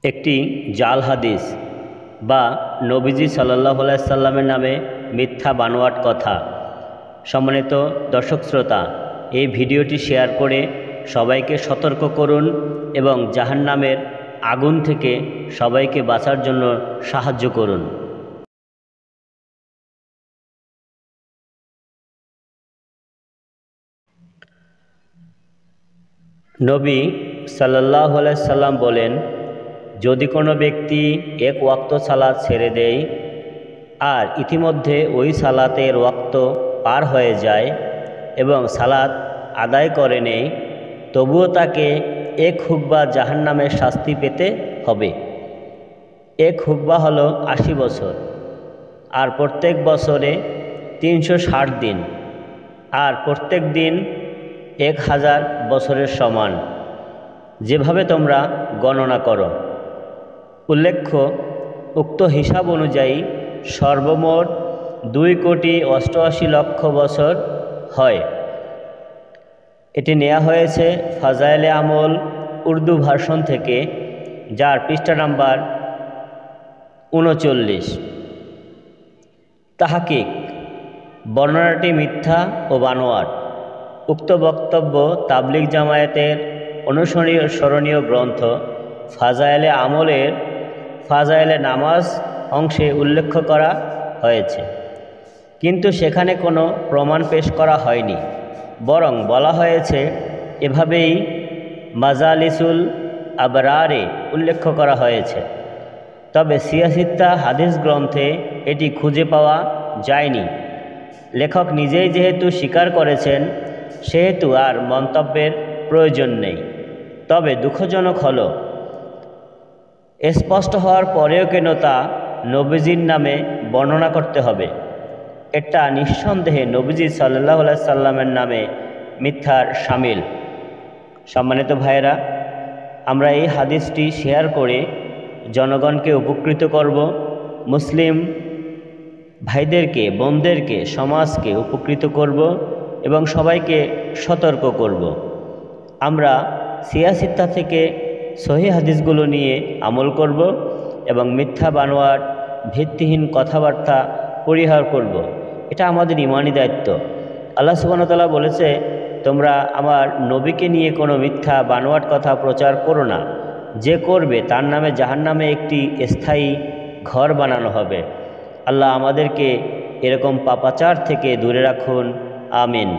একটি জাল হাদিস বা নবীজি সাল্লাল্লাহু আলাইহি সাল্লামের নামে মিথ্যা বানোয়াট কথা। সম্মানিত দর্শক শ্রোতা, এই ভিডিওটি শেয়ার করে সবাইকে সতর্ক করুন এবং জাহান্নামের আগুন থেকে সবাইকে বাঁচার জন্য সাহায্য করুন। নবী সাল্লাল্লাহু আলাইহি সাল্লাম বলেন, যদি কোনো ব্যক্তি এক ওয়াক্ত সালাত ছেড়ে দেয় আর ইতিমধ্যে ওই সালাতের ওয়াক্ত পার হয়ে যায় এবং সালাত আদায় করে নেই, তবুও তাকে এক হুকবা জাহান্নামের শাস্তি পেতে হবে। এক হুকবা হলো 80 বছর, আর প্রত্যেক বছরে 360 দিন, আর প্রত্যেক দিন 1000 বছরের সমান, যেভাবে তোমরা গণনা করো। উল্লেখ্য, উক্ত হিসাব অনুযায়ী সর্বমোট 2,88,00,000 বছর হয়। এটি নেওয়া হয়েছে ফাজায়েলে আমল উর্দু ভার্সন থেকে, যার পৃষ্ঠা নাম্বার 39। তাহকিক: বর্ণনাটি মিথ্যা ও বানোয়াট। উক্ত বক্তব্য তাবলিগ জামায়াতের অনুসরণীয় গ্রন্থ ফাজায়েলে আমলের ফাজায়েলে নামাজ অংশে উল্লেখ করা হয়েছে, কিন্তু সেখানে কোনো প্রমাণ পেশ করা হয়নি, বরং বলা হয়েছে এভাবেই মাজালিসুল আবরারে উল্লেখ করা হয়েছে। তবে সিয়াসিত্তা হাদিস গ্রন্থে এটি খুঁজে পাওয়া যায়নি। লেখক নিজেই যেহেতু স্বীকার করেছেন, সেহেতু আর মন্তব্যের প্রয়োজন নেই। তবে দুঃখজনক হলো, স্পষ্ট হওয়ার পরেও কেন তা নবীজির নামে বর্ণনা করতে হবে। এটা নিঃসন্দেহে নবীজি সাল্লাল্লাহু আলাইহি সাল্লামের নামে মিথ্যার শামিল। সম্মানিত ভাইয়েরা, আমরা এই হাদিসটি শেয়ার করে জনগণকে উপকৃত করব, মুসলিম ভাইদেরকে, বোনদেরকে, সমাজকে উপকৃত করব এবং সবাইকে সতর্ক করব। আমরা সিয়াসিত্তা থেকে সহিহ হাদিসগুলো নিয়ে আমল করব এবং মিথ্যা বানোয়াট ভিত্তিহীন কথাবার্তা পরিহার করব। এটা আমাদের ঈমানি দায়িত্ব। আল্লাহ সুবহানাহু ওয়া তাআলা বলেছে, তোমরা আমার নবীকে নিয়ে কোনো মিথ্যা বানোয়াট কথা প্রচার করো না। যে করবে তার নামে জাহান্নামে একটি স্থায়ী ঘর বানানো হবে। আল্লাহ আমাদেরকে এরকম পাপাচার থেকে দূরে রাখুন। আমিন।